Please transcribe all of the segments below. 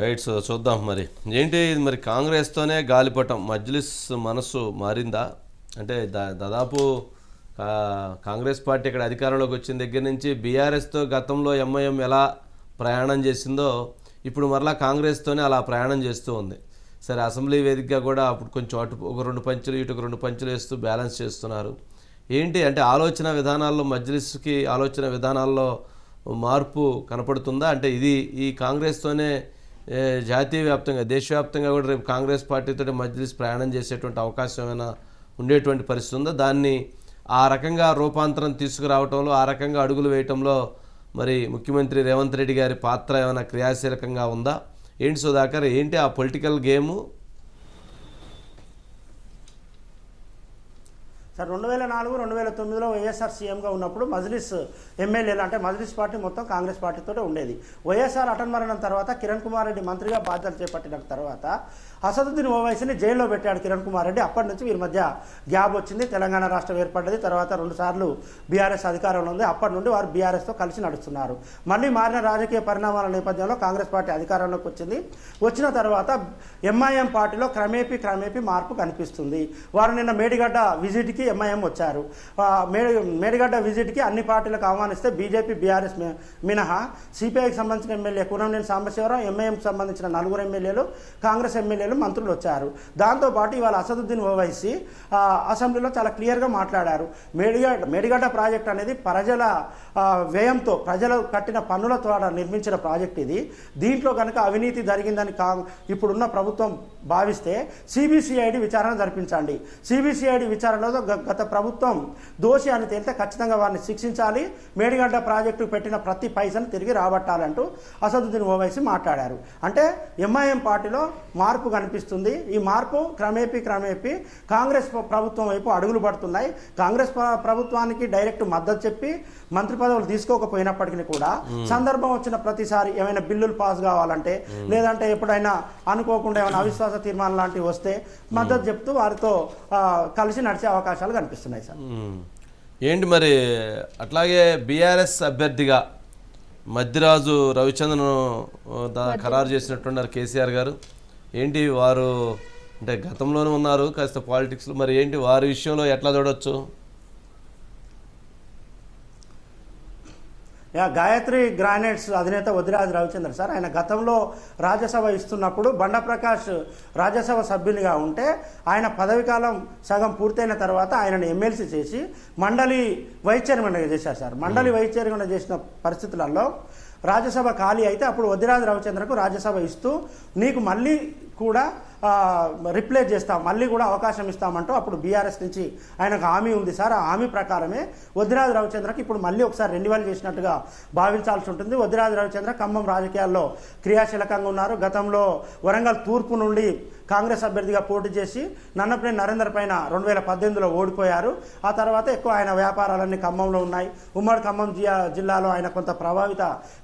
Right. So చూద్దాం మరి ఏంటి ఇది మరి కాంగ్రెస్తోనే గాలిపటం మజ్లిస్ మనసు మారిందా? అంటే దాదాపు కాంగ్రెస్ పార్టీ ఇక్కడ అధికారంలోకి వచ్చిన దగ్గర నుంచి బీఆర్ఎస్తో గతంలో ఎంఐఎం ఎలా ప్రయాణం చేసిందో ఇప్పుడు మరలా కాంగ్రెస్తోనే అలా ప్రయాణం చేస్తూ ఉంది. సరే, అసెంబ్లీ వేదికగా కూడా అప్పుడు కొంచెం అటు ఒక 2 పంచులు ఇటు 2 పంచులు వేస్తూ బ్యాలెన్స్ చేస్తున్నారు. ఏంటి అంటే ఆలోచన విధానాల్లో మజ్లిస్కి ఆలోచన విధానాల్లో మార్పు కనపడుతుందా? అంటే ఇది ఈ కాంగ్రెస్తోనే జాతీయ వ్యాప్తంగా దేశవ్యాప్తంగా కూడా రేపు కాంగ్రెస్ పార్టీతో మజ్లిస్ ప్రయాణం చేసేటువంటి అవకాశం ఏమైనా ఉండేటువంటి పరిస్థితి ఉందా? దాన్ని ఆ రకంగా రూపాంతరం తీసుకురావటంలో, ఆ రకంగా అడుగులు వేయటంలో మరి ముఖ్యమంత్రి రేవంత్ రెడ్డి గారి పాత్ర ఏమైనా క్రియాశీలకంగా ఉందా? ఏంటి సుధాకర్, ఏంటి ఆ పొలిటికల్ గేము? సార్ 2004-2009లో వైఎస్ఆర్ సీఎంగా ఉన్నప్పుడు మజ్లిస్ ఎమ్మెల్యేలు అంటే మజ్లిస్ పార్టీ మొత్తం కాంగ్రెస్ పార్టీతో ఉండేది. వైఎస్ఆర్ అటన్మరణం తర్వాత కిరణ్ కుమార్ రెడ్డి మంత్రిగా బాధ్యతలు చేపట్టిన తర్వాత అసదుద్దీన్ ఓవైసీని జైల్లో పెట్టాడు కిరణ్ కుమార్ రెడ్డి. అప్పటి నుంచి వీరి మధ్య గ్యాప్ వచ్చింది. తెలంగాణ రాష్ట్రం ఏర్పడ్డది. తర్వాత 2 సార్లు బీఆర్ఎస్ అధికారంలో ఉంది. అప్పటి నుండి వారు బీఆర్ఎస్తో కలిసి నడుస్తున్నారు. మళ్ళీ మారిన రాజకీయ పరిణామాల నేపథ్యంలో కాంగ్రెస్ పార్టీ అధికారంలోకి వచ్చింది. వచ్చిన తర్వాత ఎంఐఎం పార్టీలో క్రమేపీ మార్పు కనిపిస్తుంది. వారు నిన్న మేడిగడ్డ విజిట్కి ఎంఐఎం వచ్చారు. మేడిగడ్డ విజిట్కి అన్ని పార్టీలకు ఆహ్వానిస్తే బీజేపీ బీఆర్ఎస్ మినహా సిపిఐకి సంబంధించిన ఎమ్మెల్యే కూనంనేని సాంబశివరావు, ఎంఐఎంకి సంబంధించిన 4 ఎమ్మెల్యేలు, కాంగ్రెస్ ఎమ్మెల్యేలు, మంత్రులు వచ్చారు. దాంతోపాటు ఇవాళ అసదుద్దీన్ ఓవైసీ అసెంబ్లీలో చాలా క్లియర్గా మాట్లాడారు. మేడిగడ్డ ప్రాజెక్ట్ అనేది ప్రజల వ్యయంతో, ప్రజలు కట్టిన పన్నుల ద్వారా నిర్మించిన ప్రాజెక్ట్ ఇది. దీంట్లో కనుక అవినీతి జరిగిందని ఇప్పుడున్న ప్రభుత్వం భావిస్తే సిబిసిఐడి విచారణ జరిపించండి. సిబిసిఐడి విచారణలో గత ప్రభుత్వం దోషి అని తేలితే ఖచ్చితంగా వారిని శిక్షించాలి. మేడిగడ్డ ప్రాజెక్టు పెట్టిన ప్రతి పైసను తిరిగి రాబట్టాలంటూ అసదుద్దీన్ ఓవైసీ మాట్లాడారు. అంటే ఎంఐఎం పార్టీలో మార్పు కనిపిస్తుంది. ఈ మార్పు క్రమేపీ కాంగ్రెస్ ప్రభుత్వం వైపు అడుగులు పడుతున్నాయి. కాంగ్రెస్ ప్రభుత్వానికి డైరెక్ట్ మద్దతు చెప్పి మంత్రి పదవులు తీసుకోకపోయినప్పటికీ కూడా సందర్భం వచ్చిన ప్రతిసారి ఏమైనా బిల్లులు పాస్ కావాలంటే, లేదంటే ఎప్పుడైనా అనుకోకుండా ఏమైనా అవిశ్వాస తీర్మానం లాంటివి వస్తే మద్దతు చెప్తూ వారితో కలిసి నడిచే అవకాశాలు కనిపిస్తున్నాయి సార్. ఏంటి మరి అట్లాగే బీఆర్ఎస్ అభ్యర్థిగా మద్దిరాజు రవిచంద్రను ఖరారు చేసినట్టున్నారు కేసీఆర్ గారు. ఏంటి వారు అంటే గతంలోనే ఉన్నారు కాస్త పాలిటిక్స్లో, మరి ఏంటి వారి విషయంలో ఎట్లా చూడొచ్చు? గాయత్రి గ్రానైట్స్ అధినేత వద్దిరాజు రవిచంద్ర సార్, ఆయన గతంలో రాజ్యసభ ఇస్తున్నప్పుడు బండ ప్రకాష్ రాజ్యసభ సభ్యునిగా ఉంటే ఆయన పదవి కాలం సగం పూర్తయిన తర్వాత ఆయనను ఎమ్మెల్సీ చేసి మండలి వైస్ చైర్మన్గా చేశారు సార్. మండలి వైస్ చైర్మన్ చేసిన పరిస్థితులలో రాజ్యసభ ఖాళీ అయితే అప్పుడు వద్దిరాజు రవిచంద్రకు రాజ్యసభ ఇస్తూ నీకు మళ్ళీ కూడా రిప్లేస్ చేస్తాం, మళ్ళీ కూడా అవకాశం ఇస్తామంటూ అప్పుడు బీఆర్ఎస్ నుంచి ఆయనకు హామీ ఉంది సార్. ఆ హామీ ప్రకారమే వద్దిరాజు రవిచంద్రకి ఇప్పుడు మళ్ళీ ఒకసారి రెన్యువల్ చేసినట్టుగా భావించాల్సి ఉంటుంది. వద్దిరాజు రవిచంద్ర ఖమ్మం రాజకీయాల్లో క్రియాశీలకంగా ఉన్నారు. గతంలో వరంగల్ తూర్పు నుండి కాంగ్రెస్ అభ్యర్థిగా పోటీ చేసి నన్నపనేని నరేందర్ పైన 2018లో ఓడిపోయారు. ఆ తర్వాత ఎక్కువ ఆయన వ్యాపారాలన్నీ ఖమ్మంలో ఉన్నాయి. ఉమ్మడి ఖమ్మం జిల్లాలో ఆయన కొంత ప్రభావిత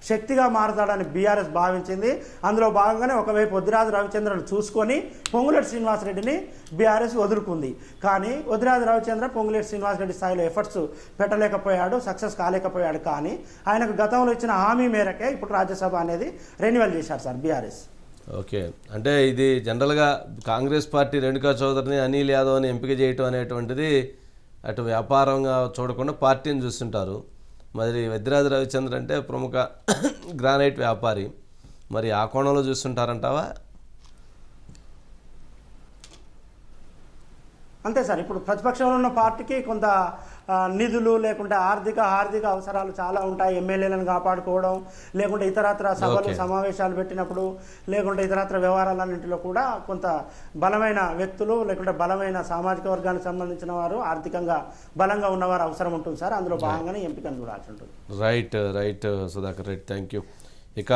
శక్తిగా మారుతాడని బీఆర్ఎస్ భావించింది. అందులో భాగంగానే ఒకవైపు వద్దిరాజు రవిచంద్రను చూసుకొని పొంగులేటి శ్రీనివాసరెడ్డిని బీఆర్ఎస్ వదులుకుంది. కానీ వద్దిరాజు రవిచంద్ర పొంగులేటి శ్రీనివాసరెడ్డి స్థాయిలో ఎఫర్ట్స్ పెట్టలేకపోయాడు, సక్సెస్ కాలేకపోయాడు. కానీ ఆయనకు గతంలో ఇచ్చిన హామీ మేరకే ఇప్పుడు రాజ్యసభ అనేది రెన్యువల్ చేశారు సార్ బీఆర్ఎస్. ఓకే, అంటే ఇది జనరల్గా కాంగ్రెస్ పార్టీ రేణుకా చౌదరిని అనిల్ యాదవ్ని ఎంపిక చేయటం అనేటువంటిది అటు వ్యాపారంగా చూడకుండా పార్టీని చూస్తుంటారు. మరి వద్దిరాజు రవిచంద్ర అంటే ప్రముఖ గ్రానైట్ వ్యాపారి, మరి ఆ కోణంలో చూస్తుంటారంటావా? అంతే సార్, ఇప్పుడు ప్రతిపక్షంలో ఉన్న పార్టీకి కొంత నిధులు లేకుంటే ఆర్థిక అవసరాలు చాలా ఉంటాయి. ఎమ్మెల్యేలను కాపాడుకోవడం, లేకుంటే ఇతరత్ర సభలు సమావేశాలు పెట్టినప్పుడు, లేకుంటే ఇతరత్ర వ్యవహారాలన్నింటిలో కూడా కొంత బలమైన వ్యక్తులు లేకుంటే బలమైన సామాజిక వర్గానికి సంబంధించిన వారు, ఆర్థికంగా బలంగా ఉన్నవారు అవసరం ఉంటుంది సార్. అందులో భాగంగానే ఎంపికను చూడాల్సి ఉంటుంది. Right Sudhakar, right, thank you. ఇక